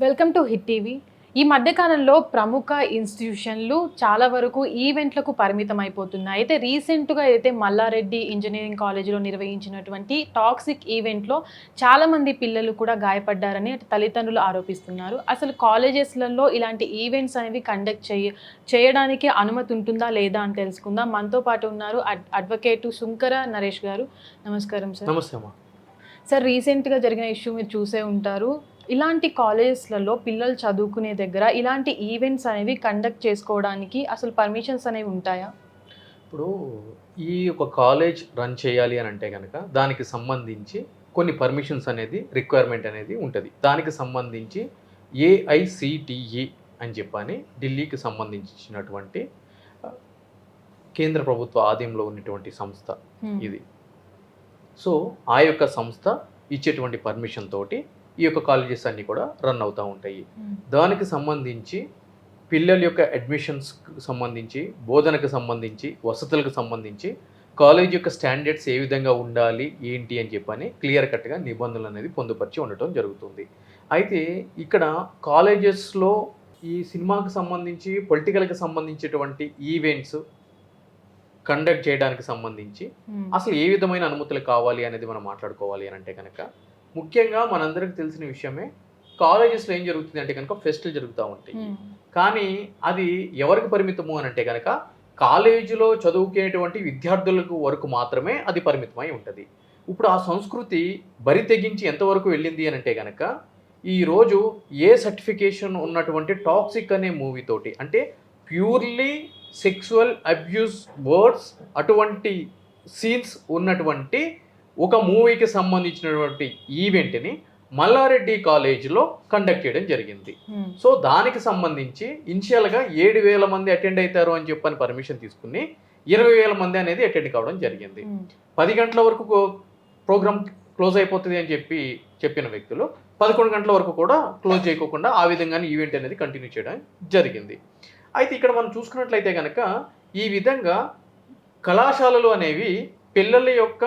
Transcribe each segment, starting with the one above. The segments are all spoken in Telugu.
Welcome to hit TV. ఈ మధ్యకాలంలో ప్రముఖ ఇన్స్టిట్యూషన్లు చాలా వరకు ఈవెంట్లకు పరిమితం అయిపోతున్నాయి. అయితే రీసెంట్గా అయితే మల్లారెడ్డి ఇంజనీరింగ్ కాలేజీలో నిర్వహించినటువంటి టాక్సిక్ ఈవెంట్లో చాలామంది పిల్లలు కూడా గాయపడ్డారని తల్లిదండ్రులు ఆరోపిస్తున్నారు. అసలు కాలేజెస్లలో ఇలాంటి ఈవెంట్స్ అనేవి కండక్ట్ చేయడానికి అనుమతి ఉంటుందా లేదా అని తెలుసుకుందాం. మనతో పాటు ఉన్నారు అడ్వకేటు శుంకర నరేష్ గారు. నమస్కారం సార్. నమస్తే అమ్మా. సార్, రీసెంట్గా జరిగిన ఇష్యూ మీరు చూసే ఉంటారు. ఇలాంటి కాలేజెస్లలో పిల్లలు చదువుకునే దగ్గర ఇలాంటి ఈవెంట్స్ అనేవి కండక్ట్ చేసుకోవడానికి అసలు పర్మిషన్స్ అనేవి ఉంటాయా? ఇప్పుడు ఈ ఒక కాలేజ్ రన్ చేయాలి అని అంటే కనుక దానికి సంబంధించి కొన్ని పర్మిషన్స్ అనేది రిక్వైర్మెంట్ అనేది ఉంటుంది. దానికి సంబంధించి ఏఐసిటిఈ అని చెప్పని ఢిల్లీకి సంబంధించినటువంటి కేంద్ర ప్రభుత్వ ఆధీనంలో ఉన్నటువంటి సంస్థ ఇది. సో ఆ యొక్క సంస్థ ఇచ్చేటువంటి పర్మిషన్ తోటి ఈ యొక్క కాలేజెస్ అన్నీ కూడా రన్ అవుతూ ఉంటాయి. దానికి సంబంధించి పిల్లల యొక్క అడ్మిషన్స్కి సంబంధించి, బోధనకు సంబంధించి, వసతులకు సంబంధించి కాలేజ్ యొక్క స్టాండర్డ్స్ ఏ విధంగా ఉండాలి ఏంటి అని చెప్పని క్లియర్ కట్గా నిబంధనలు అనేది పొందుపరిచి ఉండటం జరుగుతుంది. అయితే ఇక్కడ కాలేజెస్లో ఈ సినిమాకి సంబంధించి, పొలిటికల్కి సంబంధించేటువంటి ఈవెంట్స్ కండక్ట్ చేయడానికి సంబంధించి అసలు ఏ విధమైన అనుమతులు కావాలి అనేది మనం మాట్లాడుకోవాలి అని అంటే కనుక ముఖ్యంగా మనందరికి తెలిసిన విషయమే, కాలేజెస్లో ఏం జరుగుతుంది అంటే కనుక ఫెస్టులు జరుగుతూ ఉంటాయి. కానీ అది ఎవరికి పరిమితము అని అంటే కనుక కాలేజీలో చదువుకునేటువంటి విద్యార్థులకు వరకు మాత్రమే అది పరిమితమై ఉంటుంది. ఇప్పుడు ఆ సంస్కృతి బరి తెగించి ఎంతవరకు వెళ్ళింది అని అంటే కనుక ఈరోజు ఏ సర్టిఫికేషన్ ఉన్నటువంటి టాక్సిక్ అనే మూవీతోటి, అంటే ప్యూర్లీ సెక్సువల్ అబ్యూస్ వర్డ్స్ అటువంటి సీన్స్ ఉన్నటువంటి ఒక మూవీకి సంబంధించినటువంటి ఈవెంట్ని మల్లారెడ్డి కాలేజీలో కండక్ట్ చేయడం జరిగింది. సో దానికి సంబంధించి ఇనిషియల్గా 7,000 మంది అటెండ్ అవుతారు అని చెప్పని పర్మిషన్ తీసుకుని 20,000 మంది అనేది అటెండ్ కావడం జరిగింది. 10 గంటల వరకు ప్రోగ్రామ్ క్లోజ్ అయిపోతుంది అని చెప్పిన వ్యక్తులు 11 గంటల వరకు కూడా క్లోజ్ చేయకోకుండా ఆ విధంగానే ఈవెంట్ అనేది కంటిన్యూ చేయడం జరిగింది. అయితే ఇక్కడ మనం చూసుకున్నట్లయితే కనుక ఈ విధంగా కళాశాలలు అనేవి పిల్లల యొక్క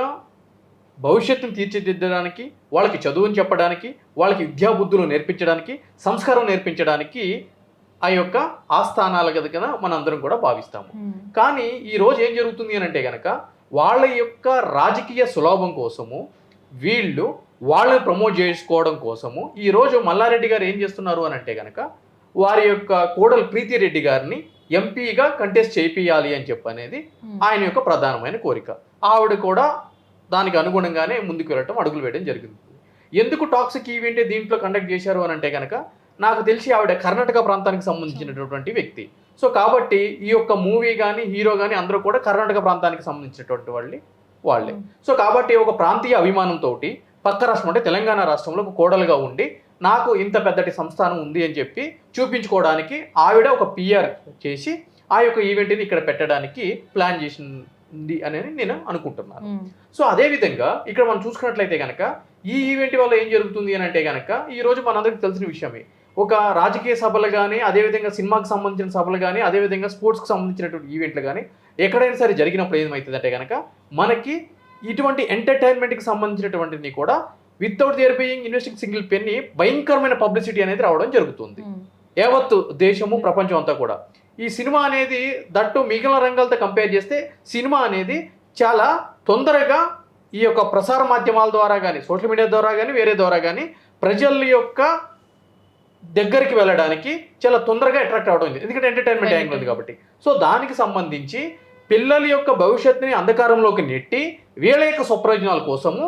భవిష్యత్తును తీర్చిదిద్దడానికి, వాళ్ళకి చదువుని చెప్పడానికి, వాళ్ళకి విద్యాబుద్ధులు నేర్పించడానికి, సంస్కారం నేర్పించడానికి ఆ యొక్క ఆస్థానాల కనుక మనందరం కూడా భావిస్తాము. కానీ ఈరోజు ఏం జరుగుతుంది అని అంటే కనుక వాళ్ళ యొక్క రాజకీయ సులాభం కోసము, వీళ్ళు వాళ్ళని ప్రమోట్ చేసుకోవడం కోసము ఈరోజు మల్లారెడ్డి గారు ఏం చేస్తున్నారు అని అంటే కనుక వారి యొక్క కోడలు ప్రీతి రెడ్డి గారిని ఎంపీగా కంటెస్ట్ చేపియాలి అని చెప్పనేది ఆయన యొక్క ప్రధానమైన కోరిక. ఆవిడ కూడా దానికి అనుగుణంగానే ముందుకు వెళ్ళటం, అడుగులు వేయడం జరిగింది. ఎందుకు టాక్సిక్ ఈవెంట్ దీంట్లో కండక్ట్ చేశారు అని అంటే కనుక నాకు తెలిసి ఆవిడ కర్ణాటక ప్రాంతానికి సంబంధించినటువంటి వ్యక్తి. సో కాబట్టి ఈ యొక్క మూవీ కానీ హీరో కానీ అందరూ కూడా కర్ణాటక ప్రాంతానికి సంబంధించినటువంటి వాళ్ళే. సో కాబట్టి ఒక ప్రాంతీయ అభిమానంతో పక్క రాష్ట్రం అంటే తెలంగాణ రాష్ట్రంలో ఒక కోడలుగా ఉండి నాకు ఇంత పెద్దటి సంస్థానం ఉంది అని చెప్పి చూపించుకోవడానికి ఆవిడ ఒక పిఆర్ చేసి ఆ యొక్క ఈవెంట్ని ఇక్కడ పెట్టడానికి ప్లాన్ చేసింది అనేది నేను అనుకుంటున్నాను. సో అదేవిధంగా ఇక్కడ మనం చూసుకున్నట్లయితే కనుక ఈ ఈవెంట్ వల్ల ఏం జరుగుతుంది అని అంటే కనుక ఈరోజు మనందరికీ తెలిసిన విషయమే, ఒక రాజకీయ సభలు కానీ, అదేవిధంగా సినిమాకి సంబంధించిన సభలు కానీ, అదేవిధంగా స్పోర్ట్స్కి సంబంధించినటువంటి ఈవెంట్లు కానీ ఎక్కడైనా సరే జరిగినప్పుడు ఏమవుతుందంటే కనుక మనకి ఇటువంటి ఎంటర్టైన్మెంట్కి సంబంధించినటువంటిని కూడా without there being investing single penny భయంకరమైన పబ్లిసిటీ అనేది రావడం జరుగుతుంది. యావత్తు దేశము, ప్రపంచం అంతా కూడా ఈ సినిమా అనేది దట్టు మిగిలిన రంగాలతో కంపేర్ చేస్తే సినిమా అనేది చాలా తొందరగా ఈ యొక్క ప్రసార మాధ్యమాల ద్వారా కానీ, సోషల్ మీడియా ద్వారా కానీ, వేరే ద్వారా కానీ ప్రజల యొక్క దగ్గరికి వెళ్ళడానికి చాలా తొందరగా అట్రాక్ట్ అవడం, ఎందుకంటే ఎంటర్టైన్మెంట్ యాంగిల్ ఉంది కాబట్టి. సో దానికి సంబంధించి పిల్లల యొక్క భవిష్యత్తుని అంధకారంలోకి నెట్టి వీళ్ళ యొక్క స్వప్రయోజనాల కోసము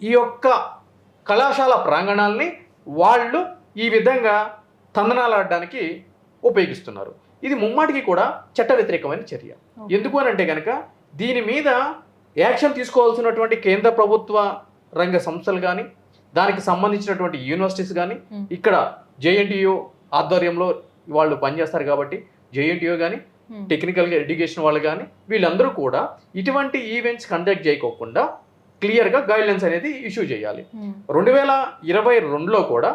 ఈ యొక్క కళాశాల ప్రాంగణాలని వాళ్ళు ఈ విధంగా తందనాలాడడానికి ఉపయోగిస్తున్నారు. ఇది ముమ్మాటికి కూడా చట్ట వ్యతిరేకమైన చర్య. ఎందుకు అని అంటే కనుక దీని మీద యాక్షన్ తీసుకోవాల్సినటువంటి కేంద్ర ప్రభుత్వ రంగ సంస్థలు కానీ, దానికి సంబంధించినటువంటి యూనివర్సిటీస్ కానీ, ఇక్కడ జేఎన్టీయూ ఆధ్వర్యంలో వాళ్ళు పనిచేస్తారు కాబట్టి జేఎన్టీయూ కానీ, టెక్నికల్ ఎడ్యుకేషన్ వాళ్ళు కానీ వీళ్ళందరూ కూడా ఇటువంటి ఈవెంట్స్ కండక్ట్ చేయకోకుండా క్లియర్గా గైడ్లైన్స్ అనేది ఇష్యూ చేయాలి. 2022లో కూడా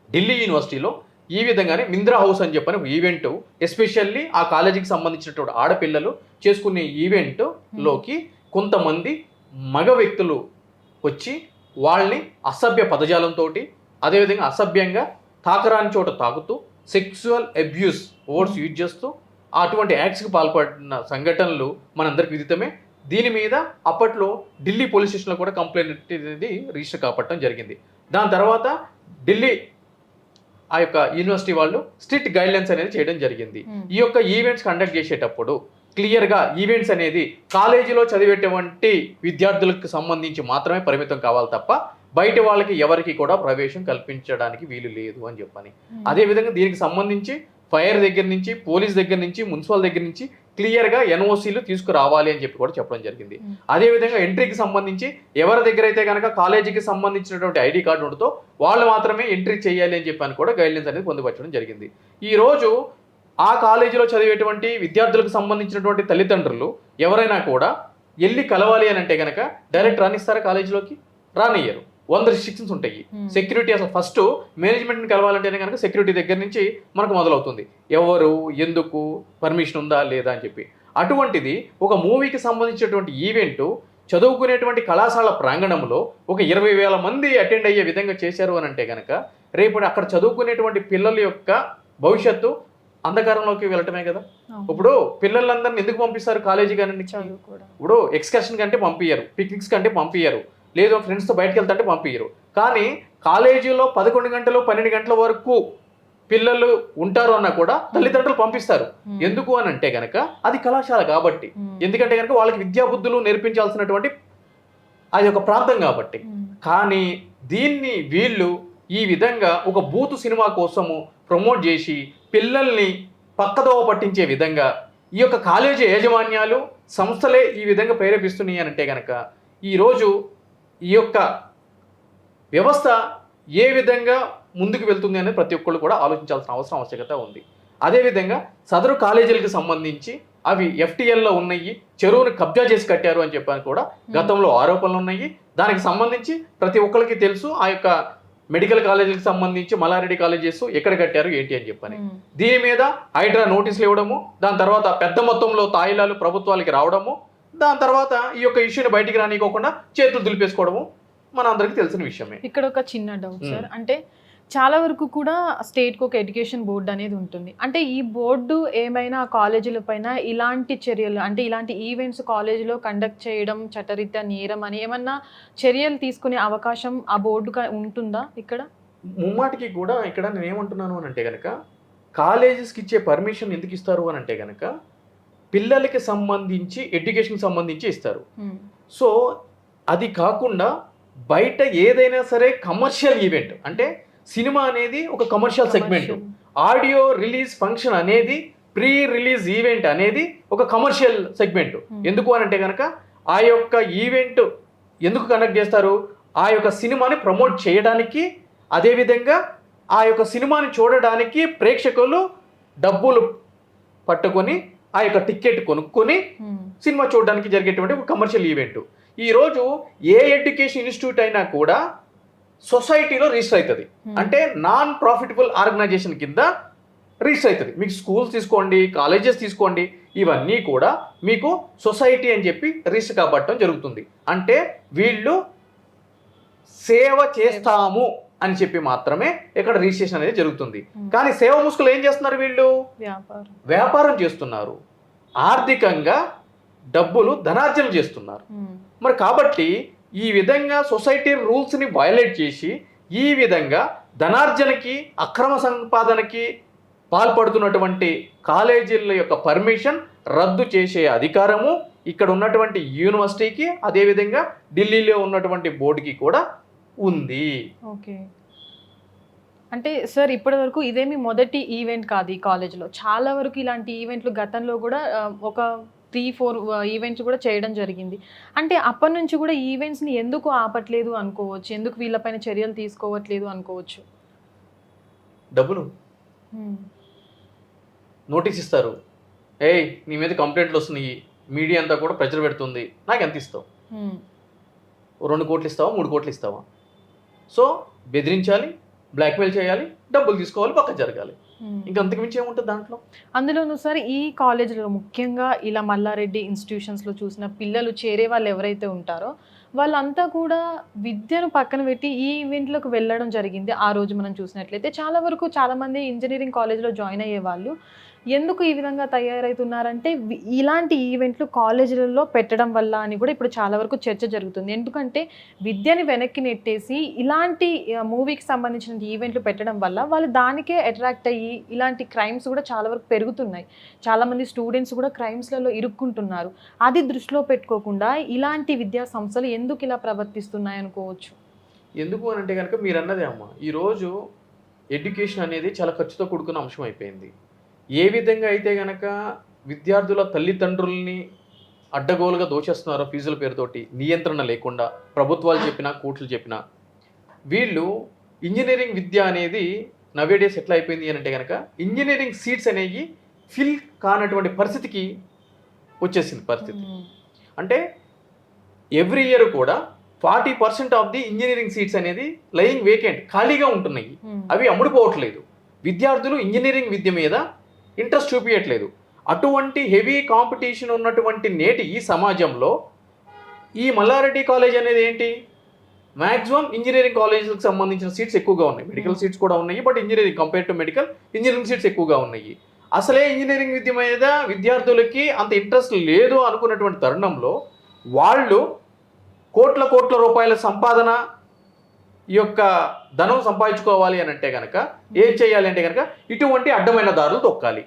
ఢిల్లీ యూనివర్సిటీలో ఈ విధంగానే మింద్రా హౌస్ అని చెప్పని ఒక ఈవెంట్, ఎస్పెషల్లీ ఆ కాలేజీకి సంబంధించినటువంటి ఆడపిల్లలు చేసుకునే ఈవెంట్లోకి కొంతమంది మగ వ్యక్తులు వచ్చి వాళ్ళని అసభ్య పదజాలంతో, అదేవిధంగా అసభ్యంగా తాకరాని చోట తాకుతూ సెక్సువల్ అబ్యూస్ వర్డ్స్ యూజ్ చేస్తూ అటువంటి యాక్ట్స్కి పాల్పడిన సంఘటనలు మనందరికి విదితమే. దీని మీద అప్పట్లో ఢిల్లీ పోలీస్ స్టేషన్లో కూడా కంప్లైంట్ అనేది రిజిస్టర్ కాపట్టడం జరిగింది. దాని తర్వాత ఢిల్లీ ఆ యొక్క యూనివర్సిటీ వాళ్ళు స్ట్రిక్ట్ గైడ్లైన్స్ అనేది చేయడం జరిగింది. ఈ యొక్క ఈవెంట్స్ కండక్ట్ చేసేటప్పుడు క్లియర్గా ఈవెంట్స్ అనేది కాలేజీలో చదివేటువంటి విద్యార్థులకు సంబంధించి మాత్రమే పరిమితం కావాలి తప్ప బయట వాళ్ళకి ఎవరికి కూడా ప్రవేశం కల్పించడానికి వీలు లేదు అని చెప్పని. అదేవిధంగా దీనికి సంబంధించి ఫైర్ దగ్గర నుంచి, పోలీస్ దగ్గర నుంచి, మున్సిపల్ దగ్గర నుంచి క్లియర్గా ఎన్ఓసీలు తీసుకురావాలి అని చెప్పి కూడా చెప్పడం జరిగింది. అదేవిధంగా ఎంట్రీకి సంబంధించి ఎవరి దగ్గర అయితే కనుక కాలేజీకి సంబంధించినటువంటి ఐడి కార్డు ఉంటుందో వాళ్ళు మాత్రమే ఎంట్రీ చేయాలి అని చెప్పని కూడా గైడ్లైన్స్ అనేది పొందుపరచడం జరిగింది. ఈరోజు ఆ కాలేజీలో చదివేటువంటి విద్యార్థులకు సంబంధించినటువంటి తల్లిదండ్రులు ఎవరైనా కూడా వెళ్ళి కలవాలి అని అంటే కనుక డైరెక్ట్ రానిస్తారా కాలేజీలోకి? రానియ్యరు. 100 రిస్ట్రిక్షన్స్ ఉంటాయి. సెక్యూరిటీ అసలు ఫస్ట్ మేనేజ్మెంట్ని కలవాలంటేనే కనుక సెక్యూరిటీ దగ్గర నుంచి మనకు మొదలవుతుంది. ఎవరు, ఎందుకు, పర్మిషన్ ఉందా లేదా అని చెప్పి. అటువంటిది ఒక మూవీకి సంబంధించినటువంటి ఈవెంట్ చదువుకునేటువంటి కళాశాల ప్రాంగణంలో ఒక 20,000 మంది అటెండ్ అయ్యే విధంగా చేశారు అని అంటే కనుక రేపు అక్కడ చదువుకునేటువంటి పిల్లల యొక్క భవిష్యత్తు అంధకారంలోకి వెళ్ళటమే కదా. ఇప్పుడు పిల్లలందరినీ ఎందుకు పంపిస్తారు కాలేజీ కానీ? ఇప్పుడు ఎక్స్కర్షన్ కంటే పంపించరు, పిక్నిక్స్ కంటే పంపించరు, లేదు ఫ్రెండ్స్తో బయటకు వెళ్తుంటే పంపించరు. కానీ కాలేజీలో 11 గంటలు 12 గంటల వరకు పిల్లలు ఉంటారు అన్నా కూడా తల్లిదండ్రులు పంపిస్తారు. ఎందుకు అని అంటే కనుక అది కళాశాల కాబట్టి, ఎందుకంటే కనుక వాళ్ళకి విద్యాబుద్ధులు నేర్పించాల్సినటువంటి అది ఒక ప్రాంతం కాబట్టి. కానీ దీన్ని వీళ్ళు ఈ విధంగా ఒక బూతు సినిమా కోసము ప్రమోట్ చేసి పిల్లల్ని పక్కదోవ పట్టించే విధంగా ఈ యొక్క కాలేజీ యాజమాన్యాలు, సంస్థలే ఈ విధంగా ప్రేరేపిస్తున్నాయి అని అంటే కనుక ఈరోజు ఈ యొక్క వ్యవస్థ ఏ విధంగా ముందుకు వెళ్తుంది అనేది ప్రతి ఒక్కళ్ళు కూడా ఆలోచించాల్సిన ఆవశ్యకత ఉంది. అదేవిధంగా సదరు కాలేజీలకు సంబంధించి అవి FTLలో ఉన్నాయి, చెరువును కబ్జా చేసి కట్టారు అని చెప్పని కూడా గతంలో ఆరోపణలు ఉన్నాయి. దానికి సంబంధించి ప్రతి ఒక్కరికి తెలుసు. ఆ యొక్క మెడికల్ కాలేజీకి సంబంధించి మల్లారెడ్డి కాలేజెస్ ఎక్కడ కట్టారు ఏంటి అని చెప్పని. దీని మీద హైడ్రా నోటీసులు ఇవ్వడము, దాని తర్వాత పెద్ద మొత్తంలో తాయిలాలు ప్రభుత్వాలకి రావడము, దాని తర్వాత ఈ యొక్క ఇష్యూని బయటికి రానికోకుండా చేతులు దులిపేసుకోవడము మన అందరికీ తెలిసిన విషయమే. ఇక్కడ ఒక చిన్న డౌట్ సార్, అంటే చాలా వరకు కూడా స్టేట్కి ఒక ఎడ్యుకేషన్ బోర్డు అనేది ఉంటుంది. అంటే ఈ బోర్డు ఏమైనా కాలేజీల పైన ఇలాంటి చర్యలు, అంటే ఇలాంటి ఈవెంట్స్ కాలేజీలో కండక్ట్ చేయడం చట్టరీత్యా నేరం అని ఏమన్నా చర్యలు తీసుకునే అవకాశం ఆ బోర్డుగా ఉంటుందా? ఇక్కడ ముమ్మాటికి కూడా ఇక్కడ నేను ఏమంటున్నాను అని అంటే కనుక కాలేజెస్కి ఇచ్చే పర్మిషన్ ఎందుకు ఇస్తారు అని అంటే కనుక పిల్లలకి సంబంధించి ఎడ్యుకేషన్కి సంబంధించి ఇస్తారు. సో అది కాకుండా బయట ఏదైనా సరే కమర్షియల్ ఈవెంట్, అంటే సినిమా అనేది ఒక commercial segment, audio release function అనేది, ప్రీ రిలీజ్ ఈవెంట్ అనేది ఒక కమర్షియల్ సెగ్మెంట్. ఎందుకు అని అంటే కనుక ఆ యొక్క ఈవెంట్ ఎందుకు కండక్ట్ చేస్తారు? ఆ యొక్క సినిమాని ప్రమోట్ చేయడానికి, అదేవిధంగా ఆ యొక్క సినిమాని చూడడానికి ప్రేక్షకులు డబ్బులు పట్టుకొని ఆ యొక్క టికెట్ కొనుక్కొని సినిమా చూడడానికి జరిగేటువంటి ఒక కమర్షియల్ ఈవెంట్. ఈరోజు ఏ ఎడ్యుకేషన్ ఇన్స్టిట్యూట్ అయినా కూడా సొసైటీలో రిజిస్టర్ అవుతుంది, అంటే నాన్ ప్రాఫిటబుల్ ఆర్గనైజేషన్ కింద రిజిస్టర్ అవుతుంది. మీకు స్కూల్స్ తీసుకోండి, కాలేజెస్ తీసుకోండి, ఇవన్నీ కూడా మీకు సొసైటీ అని చెప్పి రిజిస్టర్ కాబట్టడం జరుగుతుంది. అంటే వీళ్ళు సేవ చేస్తాము అని చెప్పి మాత్రమే ఇక్కడ రిజిస్ట్రేషన్ అనేది జరుగుతుంది. కానీ సేవ ముసుగులు ఏం చేస్తున్నారు? వీళ్ళు వ్యాపారం చేస్తున్నారు, ఆర్థికంగా డబ్బులు ధనార్జన చేస్తున్నారు. మరి కాబట్టి ఈ విధంగా సొసైటీ రూల్స్ని వయలేట్ చేసి ఈ విధంగా ధనార్జనకి, అక్రమ సంపాదనకి పాల్పడుతున్నటువంటి కాలేజీల యొక్క పర్మిషన్ రద్దు చేసే అధికారము ఇక్కడ ఉన్నటువంటి యూనివర్సిటీకి, అదేవిధంగా ఢిల్లీలో ఉన్నటువంటి బోర్డుకి కూడా ఉంది. ఓకే, అంటే సార్ ఇప్పటి వరకు ఇదేమి మొదటి ఈవెంట్ కాదు ఈ కాలేజ్లో. చాలా వరకు ఇలాంటి ఈవెంట్లు గతంలో కూడా ఒక 3-4 ఈవెంట్స్ కూడా చేయడం జరిగింది. అంటే అప్పటి నుంచి కూడా ఈవెంట్స్ని ఎందుకు ఆపట్లేదు అనుకోవచ్చు, ఎందుకు వీళ్ళపైన చర్యలు తీసుకోవట్లేదు అనుకోవచ్చు? డబ్బులు నోటీస్ ఇస్తారు, ఏయ్ నీ మీద కంప్లైంట్లు వస్తున్నాయి, మీడియా అంతా కూడా ప్రెజర్ పెడుతుంది, నాకు ఎంత ఇస్తావు? 2 కోట్లు ఇస్తావా, 3 కోట్లు ఇస్తావా? సో బెదిరించాలి, బ్లాక్మెయిల్ చేయాలి, డబ్బులు తీసుకోవాలి, పక్క జరగాలి. ఇంకా అంతకు మించి ఏముంటుంది దాంట్లో? అందులోనూ సార్ ఈ కాలేజీలో ముఖ్యంగా ఇలా మల్లారెడ్డి ఇన్స్టిట్యూషన్స్లో చూసిన పిల్లలు చేరే వాళ్ళు ఎవరైతే ఉంటారో వాళ్ళంతా కూడా విద్యను పక్కన పెట్టి ఈ ఈవెంట్‌లకు వెళ్ళడం జరిగింది. ఆ రోజు మనం చూసినట్లయితే చాలా వరకు చాలామంది ఇంజినీరింగ్ కాలేజ్‌లో జాయిన్ అయ్యేవాళ్ళు ఎందుకు ఈ విధంగా తయారైతున్నారంటే ఇలాంటి ఈవెంట్లు కాలేజీలలో పెట్టడం వల్ల అని కూడా ఇప్పుడు చాలా వరకు చర్చ జరుగుతుంది. ఎందుకంటే విద్యని వెనక్కి నెట్టేసి ఇలాంటి మూవీకి సంబంధించిన ఈవెంట్లు పెట్టడం వల్ల వాళ్ళు దానికే అట్రాక్ట్ అయ్యి ఇలాంటి క్రైమ్స్ కూడా చాలా వరకు పెరుగుతున్నాయి. చాలామంది స్టూడెంట్స్ కూడా క్రైమ్స్‌లలో ఇరుక్కుంటున్నారు. అది దృష్టిలో పెట్టుకోకుండా ఇలాంటి విద్యా సంస్థలు ఎందుకు ఇలా ప్రవర్తిస్తున్నాయి అనుకోవచ్చు? ఎందుకు అని అంటే కనుక మీరన్నదే అమ్మ, ఈరోజు ఎడ్యుకేషన్ అనేది చాలా ఖర్చుతో కూడుకున్న అంశం అయిపోయింది. ఏ విధంగా అయితే గనక విద్యార్థుల తల్లిదండ్రుల్ని అడ్డగోలుగా దోచేస్తున్నారో ఫీజుల పేరుతోటి, నియంత్రణ లేకుండా ప్రభుత్వాలు చెప్పినా కోర్టులు చెప్పినా, వీళ్ళు ఇంజనీరింగ్ విద్య అనేది నవేడేస్ ఎట్లా అయిపోయింది అని అంటే కనుక ఇంజనీరింగ్ సీట్స్ అనేవి ఫిల్ కానటువంటి పరిస్థితికి వచ్చేసింది పరిస్థితి. అంటే ఎవ్రీ ఇయర్ కూడా 40% ఆఫ్ ది ఇంజనీరింగ్ సీట్స్ అనేది లయింగ్ వేకెంట్ ఖాళీగా ఉంటున్నాయి. అవి అమ్ముడుపోవట్లేదు. విద్యార్థులు ఇంజనీరింగ్ విద్య మీద ఇంట్రెస్ట్ చూపించట్లేదు. అటువంటి హెవీ కాంపిటీషన్ ఉన్నటువంటి నేటి ఈ సమాజంలో ఈ మల్లారెడ్డి కాలేజ్ అనేది ఏంటి, మ్యాక్సిమం ఇంజనీరింగ్ కాలేజీలకు సంబంధించిన సీట్స్ ఎక్కువగా ఉన్నాయి. మెడికల్ సీట్స్ కూడా ఉన్నాయి, but engineering compare to medical engineering seats ఎక్కువగా ఉన్నాయి. అసలే ఇంజనీరింగ్ విద్య మీద విద్యార్థులకి అంత ఇంట్రెస్ట్ లేదు అనుకున్నటువంటి తరుణంలో వాళ్ళు కోట్ల రూపాయల సంపాదన ఈ యొక్క ధనం సంపాదించుకోవాలి అని అంటే కనుక ఏం చేయాలి అంటే కనుక ఇటువంటి అడ్డమైన దారులు తొక్కాలి.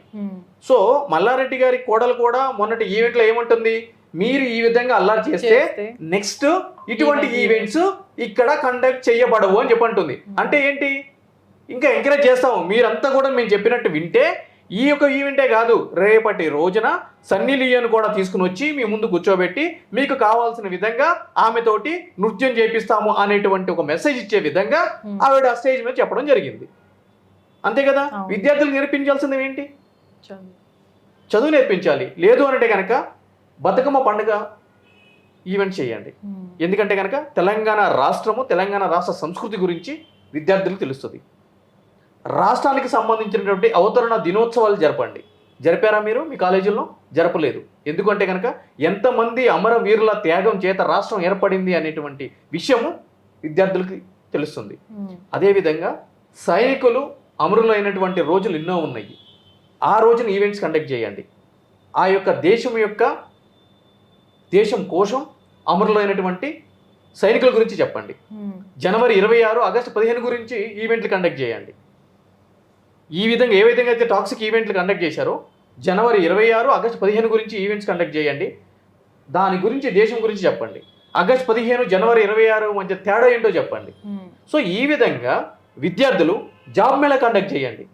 సో మల్లారెడ్డి గారి కోడలు కూడా మొన్నటి ఈవెంట్లో ఏమంటుంది, మీరు ఈ విధంగా అల్లరి చేస్తే నెక్స్ట్ ఇటువంటి ఈవెంట్స్ ఇక్కడ కండక్ట్ చేయబడవు అని చెప్పంటుంది. అంటే ఏంటి, ఇంకా ఎంకరేజ్ చేస్తాము, మీరంతా కూడా మేము చెప్పినట్టు వింటే ఈ యొక్క ఈవెంటే కాదు, రేపటి రోజున సన్నీ లియోన్ కూడా తీసుకుని వచ్చి మీ ముందు కూర్చోబెట్టి మీకు కావాల్సిన విధంగా ఆమెతోటి నృత్యం చేపిస్తాము అనేటువంటి ఒక మెసేజ్ ఇచ్చే విధంగా ఆవిడ స్టేజ్ మీద చెప్పడం జరిగింది. అంతే కదా. విద్యార్థులకు నేర్పించాల్సింది ఏంటి, చదువు నేర్పించాలి. లేదు అంటే కనుక బతుకమ్మ పండుగ ఈవెంట్ చేయండి. ఎందుకంటే కనుక తెలంగాణ రాష్ట్రము, తెలంగాణ రాష్ట్ర సంస్కృతి గురించి విద్యార్థులకు తెలుస్తుంది. రాష్ట్రానికి సంబంధించినటువంటి అవతరణ దినోత్సవాలు జరపండి. జరిపారా మీరు మీ కాలేజీల్లో? జరపలేదు. ఎందుకంటే కనుక ఎంతమంది అమరవీరుల త్యాగం చేత రాష్ట్రం ఏర్పడింది అనేటువంటి విషయము విద్యార్థులకి తెలుస్తుంది. అదేవిధంగా సైనికులు అమరులైనటువంటి రోజులు ఎన్నో ఉన్నాయి. ఆ రోజున ఈవెంట్స్ కండక్ట్ చేయండి. ఆ యొక్క దేశం కోసం అమరులైనటువంటి సైనికుల గురించి చెప్పండి. జనవరి 26, ఆగస్టు 15 గురించి ఈవెంట్లు కండక్ట్ చేయండి. ఈ విధంగా ఏ విధంగా అయితే టాక్సిక్ ఈవెంట్లు కండక్ట్ చేశారో జనవరి 26, ఆగస్టు 15 గురించి ఈవెంట్స్ కండక్ట్ చేయండి. దాని గురించి దేశం గురించి చెప్పండి. ఆగస్టు 15, జనవరి 26 మధ్య తేడా ఏంటో చెప్పండి. సో ఈ విధంగా విద్యార్థులు జాబ్ మేళా కండక్ట్ చేయండి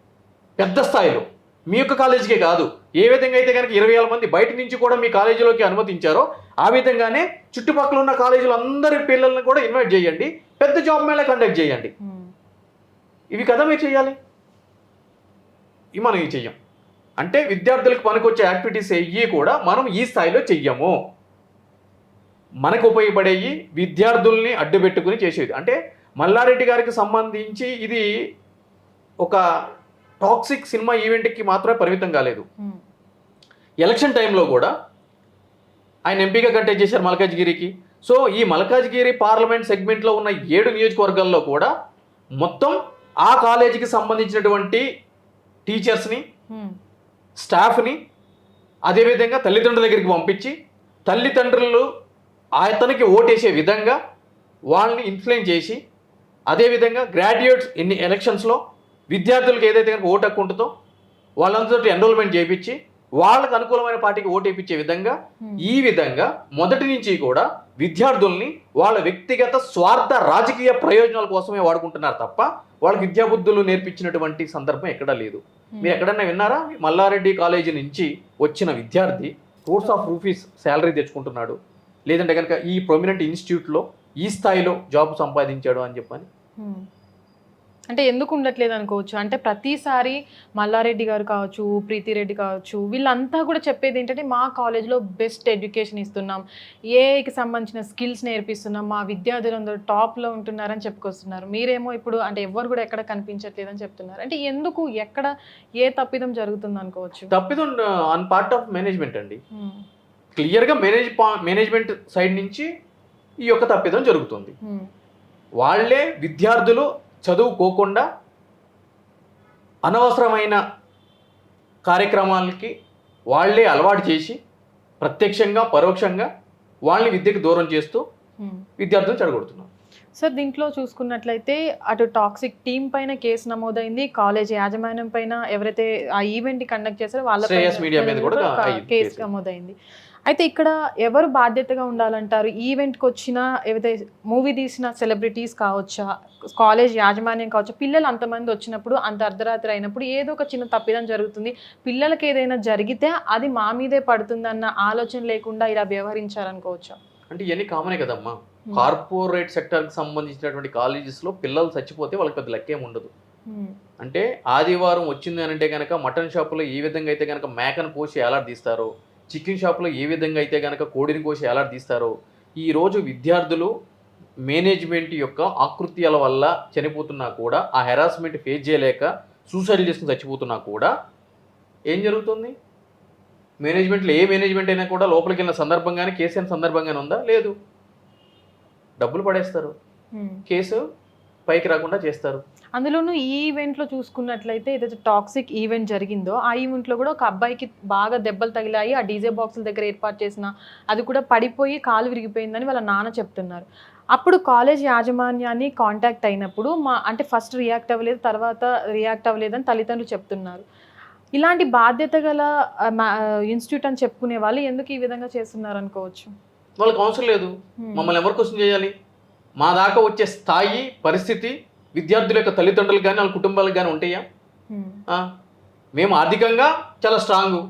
పెద్ద స్థాయిలో. మీ యొక్క కాలేజీకే కాదు, ఏ విధంగా అయితే కనుక 20,000 మంది బయట నుంచి కూడా మీ కాలేజీలోకి అనుమతించారో ఆ విధంగానే చుట్టుపక్కల ఉన్న కాలేజీలు అందరి పిల్లల్ని కూడా ఇన్వైట్ చేయండి, పెద్ద జాబ్ మేళా కండక్ట్ చేయండి. ఇవి కదా మీరు చేయాలి. ఇవి మనం చెయ్యం. అంటే విద్యార్థులకు పనికొచ్చే యాక్టివిటీస్ అయ్యి కూడా మనం ఈ స్థాయిలో చెయ్యము. మనకు ఉపయోగపడేవి విద్యార్థుల్ని అడ్డుపెట్టుకుని చేసేది. అంటే మల్లారెడ్డి గారికి సంబంధించి ఇది ఒక టాక్సిక్ సినిమా ఈవెంట్కి మాత్రమే పరిమితం కాలేదు. ఎలక్షన్ టైంలో కూడా ఆయన ఎంపీగా కంటెస్ట్ చేశారు మల్కాజ్గిరికి. సో ఈ మల్కాజ్గిరి పార్లమెంట్ సెగ్మెంట్లో ఉన్న 7 నియోజకవర్గాల్లో కూడా మొత్తం ఆ కాలేజీకి సంబంధించినటువంటి టీచర్స్ని, స్టాఫ్ని, అదేవిధంగా తల్లిదండ్రుల దగ్గరికి పంపించి తల్లిదండ్రులు అతనికి ఓటేసే విధంగా వాళ్ళని ఇన్ఫ్లుయెన్స్ చేసి, అదేవిధంగా గ్రాడ్యుయేట్స్ ఎన్ని ఎలక్షన్స్లో విద్యార్థులకు ఏదైతే కనుక ఓటు హక్కు ఉంటుందో వాళ్ళందరితో ఎన్రోల్మెంట్ చేయించి వాళ్ళకు అనుకూలమైన పార్టీకి ఓటు వేయించే విధంగా ఈ విధంగా మొదటి నుంచి కూడా విద్యార్థుల్ని వాళ్ళ వ్యక్తిగత స్వార్థ రాజకీయ ప్రయోజనాల కోసమే వాడుకుంటున్నారు తప్ప వాళ్ళకి విద్యాబుద్ధులు నేర్పించినటువంటి సందర్భం ఎక్కడా లేదు. మీరు ఎక్కడన్నా విన్నారా? మల్లారెడ్డి కాలేజీ నుంచి వచ్చిన విద్యార్థి క్రోర్స్ ఆఫ్ రూపీస్ శాలరీ తెచ్చుకుంటున్నాడు, లేదంటే కనుక ఈ ప్రొమినెంట్ ఇన్స్టిట్యూట్లో ఈ స్థాయిలో జాబ్ సంపాదించాడు అని చెప్పని. అంటే ఎందుకు ఉండట్లేదు అనుకోవచ్చు. అంటే ప్రతిసారి మల్లారెడ్డి గారు కావచ్చు, ప్రీతిరెడ్డి కావచ్చు, వీళ్ళంతా కూడా చెప్పేది ఏంటంటే మా కాలేజ్లో బెస్ట్ ఎడ్యుకేషన్ ఇస్తున్నాం, ఏఐకి సంబంధించిన స్కిల్స్ నేర్పిస్తున్నాం, మా విద్యార్థులందరూ టాప్లో ఉంటున్నారని చెప్పుకొస్తున్నారు. మీరేమో ఇప్పుడు అంటే ఎవరు కూడా ఎక్కడ కనిపించట్లేదని చెప్తున్నారు. అంటే ఎందుకు, ఎక్కడ ఏ తప్పిదం జరుగుతుంది అనుకోవచ్చు? తప్పిదం ఆన్ పార్ట్ ఆఫ్ మేనేజ్మెంట్ అండి. క్లియర్గా మేనేజ్మెంట్ సైడ్ నుంచి ఈ యొక్క తప్పిదం జరుగుతుంది. వాళ్ళే విద్యార్థులు చదువుకోకుండా అనవసరమైన కార్యక్రమాలకి వాళ్ళే అలవాటు చేసి ప్రత్యక్షంగా పరోక్షంగా వాళ్ళని విద్యకు దూరం చేస్తూ విద్యార్థులు చెడగొడుతున్నారు. సార్ దీంట్లో చూసుకున్నట్లయితే అటు టాక్సిక్ టీం పైన కేసు నమోదైంది, కాలేజ్ యాజమాన్యం పైన ఎవరైతే ఆ ఈవెంట్ కండక్ట్ చేశారో వాళ్ళ మీడియా మీద కూడా కేసు నమోదైంది. అయితే ఇక్కడ ఎవరు బాధ్యతగా ఉండాలంటారు? ఈవెంట్కి వచ్చిన ఏవైతే మూవీ తీసిన సెలబ్రిటీస్ కావచ్చా, కాలేజ్ యాజమాన్యం కావచ్చు, పిల్లలు అంతమంది వచ్చినప్పుడు అంత అర్ధరాత్రి అయినప్పుడు ఏదో ఒక చిన్న తప్పిదం జరుగుతుంది, పిల్లలకి ఏదైనా జరిగితే అది మా మీదే పడుతుందన్న ఆలోచన లేకుండా ఇలా వ్యవహరించారనుకోవచ్చా? అంటే ఇవన్నీ కామనే కదమ్మా. కార్పొరేట్ సెక్టర్కి సంబంధించినటువంటి కాలేజెస్లో పిల్లలు చచ్చిపోతే వాళ్ళకి పెద్ద లెక్కేం ఉండదు. అంటే ఆదివారం వచ్చింది అని అంటే కనుక మటన్ షాపులో ఏ విధంగా అయితే కనుక మేకను కోసి ఎలాడదీస్తారో, చికెన్ షాప్లో ఏ విధంగా అయితే కనుక కోడిని కోసి ఎలాడదీస్తారో, ఈరోజు విద్యార్థులు మేనేజ్మెంట్ యొక్క ఆకృత్యాల వల్ల చనిపోతున్నా కూడా, ఆ హెరాస్మెంట్ ఫేస్ చేయలేక సూసైడ్ చేసుకుని చచ్చిపోతున్నా కూడా ఏం జరుగుతుంది? మేనేజ్మెంట్లో ఏ మేనేజ్మెంట్ అయినా కూడా లోపలికి వెళ్ళిన సందర్భం కానీ కేసు అయిన సందర్భం కానీ ఉందా? లేదు. డబ్బులు పడేస్తారు, కేసు పైకి రాకుండా చేస్తారు. అందులోనూ ఈ ఈవెంట్లో చూసుకున్నట్లయితే ఏదైతే టాక్సిక్ ఈవెంట్ జరిగిందో ఆ ఈవెంట్లో కూడా ఒక అబ్బాయికి బాగా దెబ్బలు తగిలాయి. ఆ డీజే బాక్సుల దగ్గర ఏర్పాటు చేసిన అది కూడా పడిపోయి కాలు విరిగిపోయిందని వాళ్ళ నాన్న చెప్తున్నారు. అప్పుడు కాలేజ్ యాజమాన్యాన్ని కాంటాక్ట్ అయినప్పుడు అంటే ఫస్ట్ రియాక్ట్ అవ్వలేదు, తర్వాత రియాక్ట్ అవ్వలేదని తల్లిదండ్రులు చెప్తున్నారు. ఇలాంటి బాధ్యత గల ఇన్స్టిట్యూట్ అని చెప్పుకునే వాళ్ళు ఎందుకు ఈ విధంగా చేస్తున్నారు అనుకోవచ్చు? వాళ్ళకి అవసరం లేదు. మమ్మల్ని ఎవరు క్వశ్చన్ చేయాలి? మా దాకా వచ్చే స్థాయి పరిస్థితి విద్యార్థుల యొక్క తల్లిదండ్రులకు కానీ వాళ్ళ కుటుంబాలకు కానీ ఉంటాయా? మేము ఆర్థికంగా చాలా స్ట్రాంగు,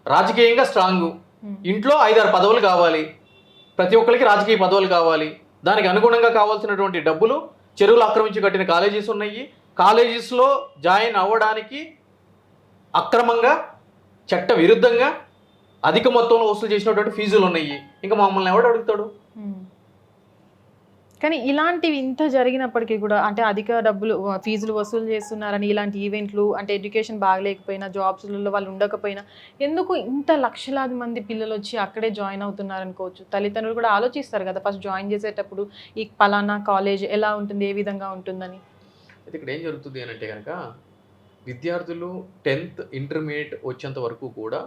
రాజకీయంగా స్ట్రాంగు, ఇంట్లో 5-6 పదవులు కావాలి, ప్రతి ఒక్కరికి రాజకీయ పదవులు కావాలి, దానికి అనుగుణంగా కావాల్సినటువంటి డబ్బులు చెరువులు ఆక్రమించి కట్టిన కాలేజెస్ ఉన్నాయి. కాలేజెస్లో జాయిన్ అవ్వడానికి అక్రమంగా చట్ట విరుద్ధంగా అధిక మొత్తంలో వసూలు చేసినటువంటి ఫీజులు ఉన్నాయి. ఇంకా మమ్మల్ని ఎవడు అడుగుతాడు? కానీ ఇలాంటివి ఇంత జరిగినప్పటికీ కూడా, అంటే అధిక డబ్బులు ఫీజులు వసూలు చేస్తున్నారని ఇలాంటి ఈవెంట్లు, అంటే ఎడ్యుకేషన్ బాగలేకపోయినా, జాబ్స్లలో వాళ్ళు ఉండకపోయినా ఎందుకు ఇంత లక్షలాది మంది పిల్లలు వచ్చి అక్కడే జాయిన్ అవుతున్నారు అనుకోవచ్చు? తల్లిదండ్రులు కూడా ఆలోచిస్తారు కదా ఫస్ట్ జాయిన్ చేసేటప్పుడు, ఈ పలానా కాలేజ్ ఎలా ఉంటుంది, ఏ విధంగా ఉంటుందని. అయితే ఇక్కడ ఏం జరుగుతుంది అని అంటే కనుక, విద్యార్థులు 10th ఇంటర్మీడియట్ వచ్చేంత వరకు కూడా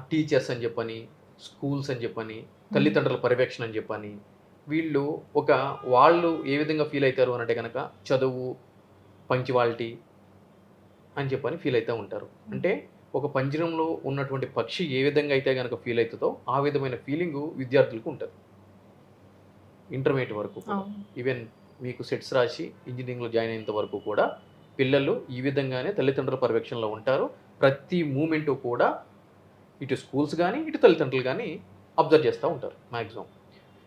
టీచర్స్ అని చెప్పని, స్కూల్స్ అని చెప్పని, తల్లిదండ్రుల పర్యవేక్షణ అని చెప్పని, వాళ్ళు ఏ విధంగా ఫీల్ అవుతారు అని అంటే కనుక చదువు, పంక్చువాలిటీ అని చెప్పని ఫీల్ అవుతూ ఉంటారు. అంటే ఒక పంజరంలో ఉన్నటువంటి పక్షి ఏ విధంగా అయితే కనుక ఫీల్ అవుతుందో ఆ విధమైన ఫీలింగు విద్యార్థులకు ఉంటుంది ఇంటర్మీడియట్ వరకు. ఈవెన్ మీకు సెట్స్ రాసి ఇంజనీరింగ్లో జాయిన్ అయినంత వరకు కూడా పిల్లలు ఈ విధంగానే తల్లిదండ్రుల పర్యవేక్షణలో ఉంటారు. ప్రతి మూమెంటు కూడా ఇటు స్కూల్స్ కానీ ఇటు తల్లిదండ్రులు కానీ అబ్జర్వ్ చేస్తూ ఉంటారు maximum.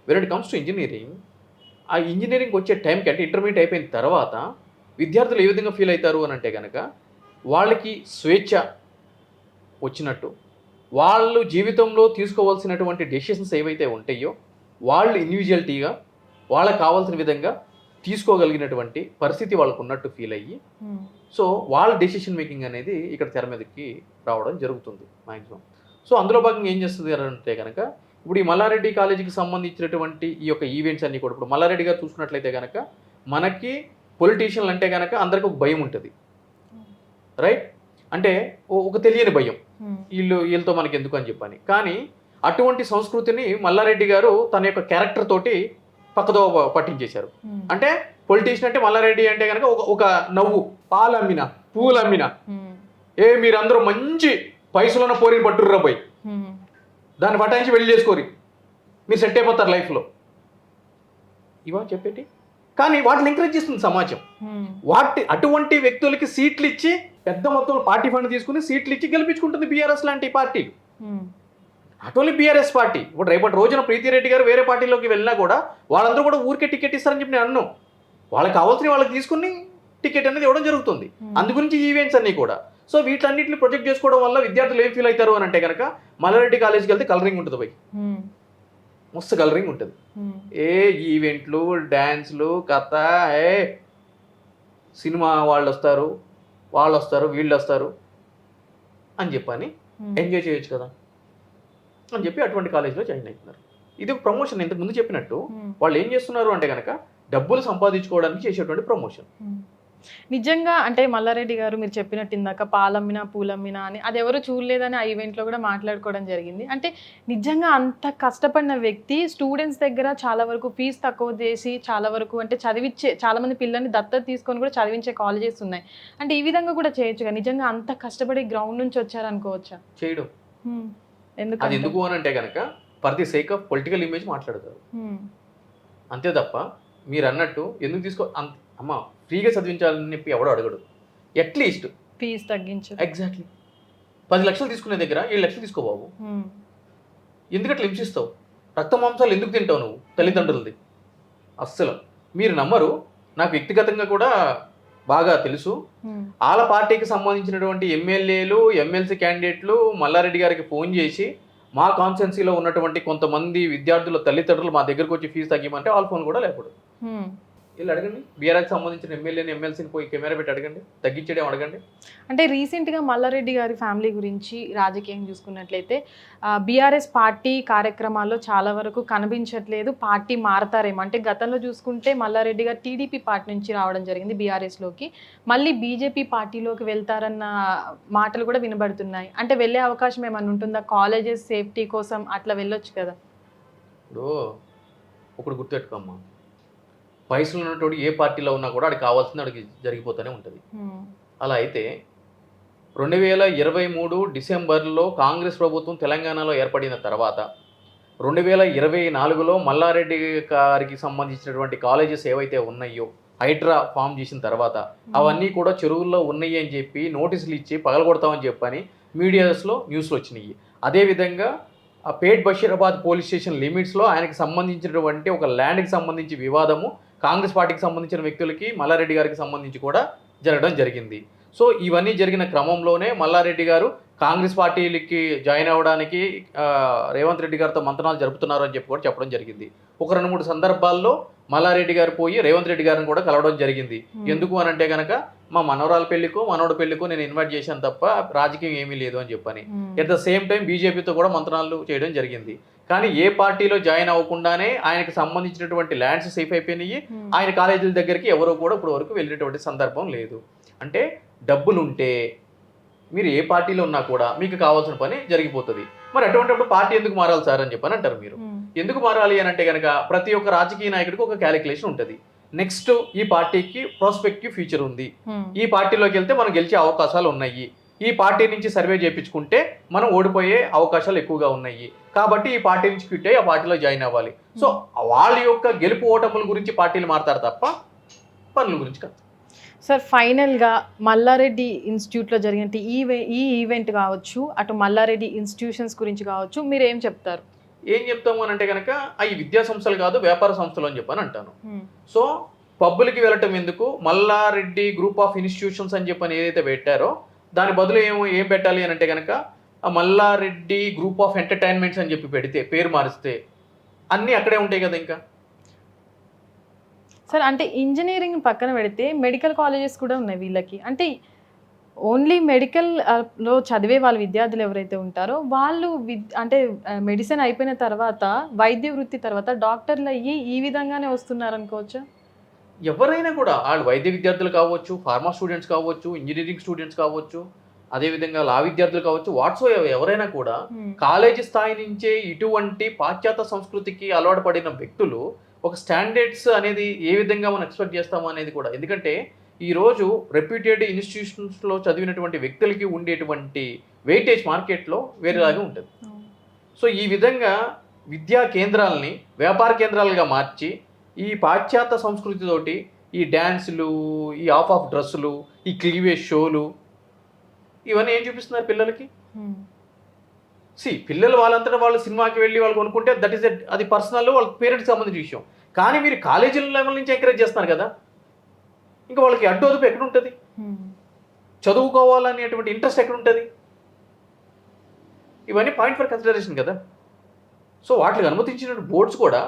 When it comes to engineering, ఆ ఇంజనీరింగ్ వచ్చే టైంకి, అంటే ఇంటర్మీడియట్ అయిపోయిన తర్వాత విద్యార్థులు ఏ విధంగా ఫీల్ అవుతారు అని అంటే కనుక, వాళ్ళకి స్వేచ్ఛ వచ్చినట్టు, వాళ్ళు జీవితంలో తీసుకోవాల్సినటువంటి డెసిషన్స్ ఏవైతే ఉంటాయో వాళ్ళు ఇండివిజువాలిటీగా వాళ్ళకి కావాల్సిన విధంగా తీసుకోగలిగినటువంటి పరిస్థితి వాళ్ళకు ఉన్నట్టు ఫీల్ అయ్యి, సో వాళ్ళ డెసిషన్ మేకింగ్ అనేది ఇక్కడ తెర మీదకి రావడం జరుగుతుంది మ్యాక్సిమం. సో అందులో భాగంగా ఏం చేస్తుంది అంటే కనుక, ఇప్పుడు ఈ మల్లారెడ్డి కాలేజీకి సంబంధించినటువంటి ఈ యొక్క ఈవెంట్స్ అన్నీ కూడా, ఇప్పుడు మల్లారెడ్డి గారు చూసుకున్నట్లయితే కనుక, మనకి పొలిటీషియన్లు అంటే కనుక అందరికి ఒక భయం ఉంటుంది, రైట్? అంటే ఒక తెలియని భయం, వీళ్ళతో మనకి ఎందుకు అని చెప్పని. కానీ అటువంటి సంస్కృతిని మల్లారెడ్డి గారు తన యొక్క క్యారెక్టర్ తోటి పక్కదో పట్టించేశారు. అంటే పొలిటీషియన్ అంటే మల్లారెడ్డి అంటే కనుక ఒక నవ్వు, పాలు అమ్మిన, పూలు అమ్మిన, మీరందరూ మంచి పైసలున్న పోరిని పట్టుర్రా పోయి దాన్ని పట్టాయించి వెళ్ళి చేసుకోరి, మీరు సెట్ అయిపోతారు లైఫ్లో, ఇవా చెప్పేటి. కానీ వాటిని ఎంకరేజ్ చేస్తుంది సమాజం. అటువంటి వ్యక్తులకి సీట్లు ఇచ్చి, పెద్ద మొత్తంలో పార్టీ ఫండ్ తీసుకుని సీట్లు ఇచ్చి గెలిపించుకుంటుంది బీఆర్ఎస్ లాంటి పార్టీ. అటోన్లీ బీఆర్ఎస్ పార్టీ. ఇప్పుడు రేపటి రోజున ప్రీతిరెడ్డి గారు వేరే పార్టీలోకి వెళ్ళినా కూడా వాళ్ళందరూ కూడా ఊరికే టికెట్ ఇస్తారని చెప్పి నేను అన్నాను. వాళ్ళకి కావాల్సిన వాళ్ళకి తీసుకుని టికెట్ అనేది ఇవ్వడం జరుగుతుంది. అందుగురించి ఈవెంట్స్ అన్నీ కూడా. సో వీటన్నిటిని ప్రొజెక్ట్ చేసుకోవడం వల్ల విద్యార్థులు ఏం ఫీల్ అవుతారు అని అంటే కనుక, మల్లారెడ్డి కాలేజ్కి వెళ్తే కలరింగ్ ఉంటుంది పోయి, మస్తు కలరింగ్ ఉంటుంది. ఏ ఈవెంట్లు, డ్యాన్స్లు, కథ, సినిమా వాళ్ళు వస్తారు, వీళ్ళు వస్తారు అని చెప్పని ఎంజాయ్ చేయొచ్చు కదా అని చెప్పి అటువంటి కాలేజ్లో జాయిన్ అవుతున్నారు. ఇది ఒక ప్రమోషన్. ఇంతకు ముందు చెప్పినట్టు Hmm. వాళ్ళు ఏం చేస్తున్నారు అంటే కనుక డబ్బులు సంపాదించుకోవడానికి చేసేటువంటి ప్రమోషన్. నిజంగా అంటే మల్లారెడ్డి గారు మీరు చెప్పినట్టు ఇందాక పాలమ్మినా పూలమ్మినా అని అది ఎవరు చూడలేదని ఆ ఈవెంట్లో కూడా మాట్లాడుకోవడం జరిగింది. అంటే నిజంగా అంత కష్టపడిన వ్యక్తి స్టూడెంట్స్ దగ్గర చాలా వరకు ఫీజు తక్కువ చేసి చాలా వరకు అంటే చదివించే చాలా మంది పిల్లల్ని దత్తత తీసుకొని కూడా చదివించే కాలేజెస్ ఉన్నాయి. అంటే ఈ విధంగా కూడా చేయొచ్చుగా. నిజంగా అంత కష్టపడి గ్రౌండ్ నుంచి వచ్చారనుకోవచ్చా? చేయడం అది ఎందుకంటే ఎందుకు అని అంటే కనుక for the sake of political image మాట్లాడతారు అంతే తప్ప మీరు అన్నట్టు ఎందుకు అమ్మ ఫ్రీగా చదివించాలని చెప్పి ఎవడో అడగడు. అట్లీస్ట్ ఫీజు తగ్గించు. ఎగ్జాక్ట్లీ 10 లక్షలు తీసుకునే దగ్గర 7 లక్షలు తీసుకో బాబు. ఎందుకట్లా హింసిస్తావు? రక్త మాంసాలు ఎందుకు తింటావు నువ్వు తల్లిదండ్రులది? అస్సలు మీరు నమ్మరు. నాకు వ్యక్తిగతంగా కూడా బాగా తెలుసు. వాళ్ళ పార్టీకి సంబంధించినటువంటి ఎమ్మెల్యేలు ఎమ్మెల్సీ క్యాండిడేట్లు మల్లారెడ్డి గారికి ఫోన్ చేసి మా కాన్స్టిట్యున్సీలో ఉన్నటువంటి కొంతమంది విద్యార్థుల తల్లిదండ్రులు మా దగ్గరకు వచ్చి ఫీజు తగ్గిమంటే వాళ్ళ ఫోన్ కూడా లేకూడదు. వీళ్ళు అడగండి, బీఆర్ఎస్కి సంబంధించిన ఎమ్మెల్యేని ఎమ్మెల్సీని పోయి కెమెరా పెట్టి అడగండి, తగ్గించడం అడగండి. అంటే రీసెంట్గా మల్లారెడ్డి గారి ఫ్యామిలీ గురించి రాజకీయం చూసుకున్నట్లయితే బీఆర్ఎస్ పార్టీ కార్యక్రమాల్లో చాలా వరకు కనిపించట్లేదు. పార్టీ మారతారేమో అంటే గతంలో చూసుకుంటే మల్లారెడ్డి గారు టీడీపీ పార్టీ నుంచి రావడం జరిగింది బీఆర్ఎస్లోకి, మళ్ళీ బీజేపీ పార్టీలోకి వెళ్తారన్న మాటలు కూడా వినబడుతున్నాయి. అంటే వెళ్ళే అవకాశం ఏమైనా ఉంటుందా? కాలేజెస్ సేఫ్టీ కోసం అట్లా వెళ్ళొచ్చు కదా. ఇప్పుడు ఒకటి గుర్తుపెట్టుకోమ్మా, వయసులో ఉన్నటువంటి ఏ పార్టీలో ఉన్నా కూడా వాడికి కావాల్సింది వాడికి జరిగిపోతూనే ఉంటుంది. అలా అయితే 2023 డిసెంబర్లో కాంగ్రెస్ ప్రభుత్వం తెలంగాణలో ఏర్పడిన తర్వాత 2024లో మల్లారెడ్డి గారికి సంబంధించినటువంటి కాలేజెస్ ఏవైతే ఉన్నాయో హైడ్రా ఫామ్ చేసిన తర్వాత అవన్నీ కూడా చెరువుల్లో ఉన్నాయి అని చెప్పి నోటీసులు ఇచ్చి పగలగొడతామని చెప్పని మీడియాస్లో న్యూస్లు వచ్చినాయి. అదేవిధంగా ఆ పేట్ బషీరాబాద్ పోలీస్ స్టేషన్ లిమిట్స్లో ఆయనకి సంబంధించినటువంటి ఒక ల్యాండ్కి సంబంధించి వివాదము కాంగ్రెస్ పార్టీకి సంబంధించిన వ్యక్తులకి మల్లారెడ్డి గారికి సంబంధించి కూడా జరగడం జరిగింది. సో ఇవన్నీ జరిగిన క్రమంలోనే మల్లారెడ్డి గారు కాంగ్రెస్ పార్టీలకి జాయిన్ అవ్వడానికి రేవంత్ రెడ్డి గారితో మంతనాలు జరుపుతున్నారు అని చెప్పి కూడా చెప్పడం జరిగింది. ఒక 2-3 సందర్భాల్లో మల్లారెడ్డి గారు పోయి రేవంత్ రెడ్డి గారిని కూడా కలవడం జరిగింది. ఎందుకు అని అంటే కనుక మా మనవరాల పెళ్లికో మనోడి పెళ్లికో నేను ఇన్వైట్ చేశాను తప్ప రాజకీయం ఏమీ లేదు అని చెప్పని. ఎట్ ద సేమ్ టైం బీజేపీతో కూడా మంతనాలు చేయడం జరిగింది. కానీ ఏ పార్టీలో జాయిన్ అవ్వకుండానే ఆయనకు సంబంధించినటువంటి ల్యాండ్స్ సేఫ్ అయిపోయినాయి. ఆయన కాలేజీల దగ్గరికి ఎవరో కూడా ఇప్పుడు వరకు వెళ్ళేటువంటి సందర్భం లేదు. అంటే డబ్బులుంటే మీరు ఏ పార్టీలో ఉన్నా కూడా మీకు కావాల్సిన పని జరిగిపోతుంది. మరి అటువంటిప్పుడు పార్టీ ఎందుకు మారాలి సార్ అని చెప్పని అంటారు మీరు. ఎందుకు మారాలి అని అంటే కనుక ప్రతి ఒక్క రాజకీయ నాయకుడికి ఒక క్యాలిక్యులేషన్ ఉంటుంది. నెక్స్ట్ ఈ పార్టీకి ప్రాస్పెక్టివ్ ఫ్యూచర్ ఉంది, ఈ పార్టీలోకి వెళ్తే మనం గెలిచే అవకాశాలు ఉన్నాయి, ఈ పార్టీ నుంచి సర్వే చేయించుకుంటే మనం ఓడిపోయే అవకాశాలు ఎక్కువగా ఉన్నాయి, కాబట్టి ఈ పార్టీ నుంచి క్విట్ అయ్యి ఆ పార్టీలో జాయిన్ అవ్వాలి. సో వాళ్ళ యొక్క గెలుపు ఓటముల గురించి పార్టీలు మారుతారు తప్ప పనుల గురించి కాదు. సార్ ఫైనల్గా మల్లారెడ్డి ఇన్స్టిట్యూట్లో జరిగిన ఈ ఈవెంట్ కావచ్చు, అటు మల్లారెడ్డి ఇన్స్టిట్యూషన్స్ గురించి కావచ్చు, మీరు ఏం చెప్తారు? ఏం చెప్తాము అని అంటే కనుక అవి విద్యా సంస్థలు కాదు వ్యాపార సంస్థలు అని చెప్పని అంటాను. సో పబ్బులకి వెళ్ళటం ఎందుకు, మల్లారెడ్డి గ్రూప్ ఆఫ్ ఇన్స్టిట్యూషన్స్ అని చెప్పని ఏదైతే పెట్టారో దాని బదులు ఏం పెట్టాలి అని అంటే కనుక మల్లారెడ్డి గ్రూప్ ఆఫ్ ఎంటర్టైన్మెంట్స్ అని చెప్పి పెడితే, పేరు మారిస్తే అన్నీ అక్కడే ఉంటాయి కదా. ఇంకా సార్ అంటే ఇంజనీరింగ్ పక్కన పెడితే మెడికల్ కాలేజెస్ కూడా ఉన్నాయి వీళ్ళకి. అంటే ఓన్లీ మెడికల్లో చదివే వాళ్ళ విద్యార్థులు ఎవరైతే ఉంటారో వాళ్ళు అంటే మెడిసిన్ అయిపోయిన తర్వాత వైద్య వృత్తి తర్వాత డాక్టర్లు అయ్యి ఈ విధంగానే వస్తున్నారు అనుకోవచ్చా? ఎవరైనా కూడా వాళ్ళు వైద్య విద్యార్థులు కావచ్చు, ఫార్మా స్టూడెంట్స్ కావచ్చు, ఇంజనీరింగ్ స్టూడెంట్స్ కావచ్చు, అదేవిధంగా లా విద్యార్థులు కావచ్చు, ఎవరైనా కూడా కాలేజీ స్థాయి నుంచే ఇటువంటి పాశ్చాత్య సంస్కృతికి అలవాటు పడిన వ్యక్తులు ఒక స్టాండర్డ్స్ అనేది ఏ విధంగా మనం ఎక్స్పెక్ట్ చేస్తాము అనేది కూడా. ఎందుకంటే ఈరోజు రెప్యూటెడ్ ఇన్స్టిట్యూషన్స్లో చదివినటువంటి వ్యక్తులకి ఉండేటువంటి వెయిటేజ్ మార్కెట్లో వేరేలాగా ఉంటుంది. సో ఈ విధంగా విద్యా కేంద్రాలని వ్యాపార కేంద్రాలుగా మార్చి ఈ పాశ్చాత్య సంస్కృతితోటి ఈ డ్యాన్సులు, ఈ ఆఫ్ డ్రెస్సులు, ఈ క్లీవేజ్ షోలు ఇవన్నీ ఏం చూపిస్తున్నారు పిల్లలకి? పిల్లలు వాళ్ళంతటా వాళ్ళు సినిమాకి వెళ్ళి వాళ్ళు కొనుక్కుంటే దట్ ఈస్ అది పర్సనల్ వాళ్ళ పేరెంట్స్కి సంబంధించిన విషయం. కానీ మీరు కాలేజీల లెవెల్ నుంచి ఎంకరేజ్ చేస్తున్నారు కదా, ఇంకా వాళ్ళకి అడ్డు అదుపు ఎక్కడ ఉంటుంది? చదువుకోవాలనేటువంటి ఇంట్రెస్ట్ ఎక్కడ ఉంటుంది? ఇవన్నీ పాయింట్ ఫర్ కన్సిడరేషన్ కదా. సో వాటికి అనుమతించిన బోర్డ్స్ కూడా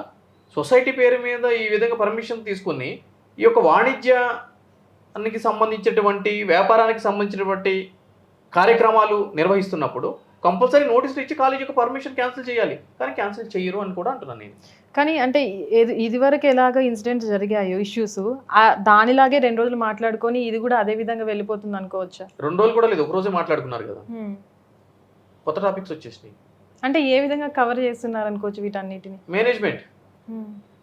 సొసైటీ పేరు మీద ఈ విధంగా పర్మిషన్ తీసుకుని ఈ యొక్క వాణిజ్యానికి సంబంధించినటువంటి వ్యాపారానికి సంబంధించినటువంటి కార్యక్రమాలు నిర్వహిస్తున్నప్పుడు కంపల్సరీ నోటీసులు ఇచ్చి కాలేజ్ యొక్క పర్మిషన్ క్యాన్సిల్ చేయాలి, కానీ క్యాన్సిల్ చేయరు అని కూడా అంటున్నాను నేను. కానీ అంటే ఇదివరకు ఎలాగ ఇన్సిడెంట్స్ జరిగాయో ఇష్యూస్, దానిలాగే 2 రోజులు మాట్లాడుకొని ఇది కూడా అదే విధంగా వెళ్ళిపోతుంది అనుకోవచ్చా? 2 రోజులు కూడా లేదు, ఒక రోజే మాట్లాడుకున్నారు కదా, కొత్త టాపిక్స్ వచ్చేసినాయి. అంటే ఏ విధంగా కవర్ చేస్తున్నారు అనుకోవచ్చు వీటన్నిటిని?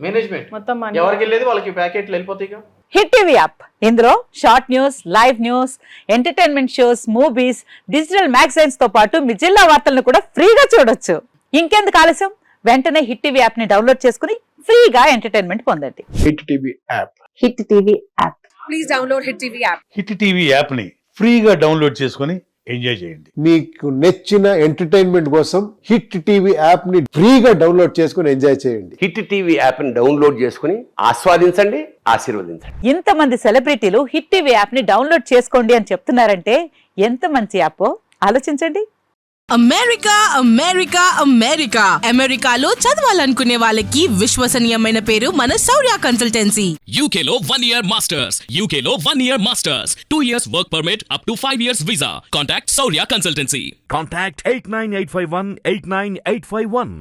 మేనేజ్మెంట్ మొత్తం ఎవరికి వెళ్ళేది వాళ్ళకి ప్యాకెట్లు వెళ్ళిపోతాయి. హిట్ టీవీ యాప్, ఇందులో short news, live news, entertainment shows, movies, digital magazines తో పాటు మీ జిల్లా వార్తలను కూడా ఫ్రీగా చూడొచ్చు. ఇంకెందుకు ఆలస్యం, వెంటనే హిట్ టీవీ యాప్ ని డౌన్లోడ్ చేసుకుని ఫ్రీగా ఎంటర్టైన్మెంట్ పొందండి. Hit TV app. Hit TV app. Please download hit TV app. Hit TV app ని ఫ్రీగా డౌన్లోడ్ చేసుకొని ఎంజాయ్ చేయండి. మీకు నచ్చిన ఎంటర్టైన్మెంట్ కోసం హిట్ టీవీ యాప్ ని ఫ్రీగా డౌన్లోడ్ చేసుకొని ఎంజాయ్ చేయండి. హిట్ టీవీ యాప్ ని డౌన్లోడ్ చేసుకుని ఆస్వాదించండి, ఆశీర్వదించండి. ఇంతమంది సెలబ్రిటీలు హిట్ టీవీ యాప్ ని డౌన్లోడ్ చేసుకోండి అని చెప్తున్నారంటే ఎంత మంచి యాప్ ఆలోచించండి. అమెరికా అమెరికా అమెరికా అమెరికాలో చదవాలనుకునే వాళ్ళకి విశ్వసనీయమైన పేరు మన శౌర్య కన్సల్టెన్సీ. UK లో 1 year masters. UK లో 1 year masters. 2 years work permit up to 5 years visa. Contact Saurya Consultancy. Contact 89851 89851.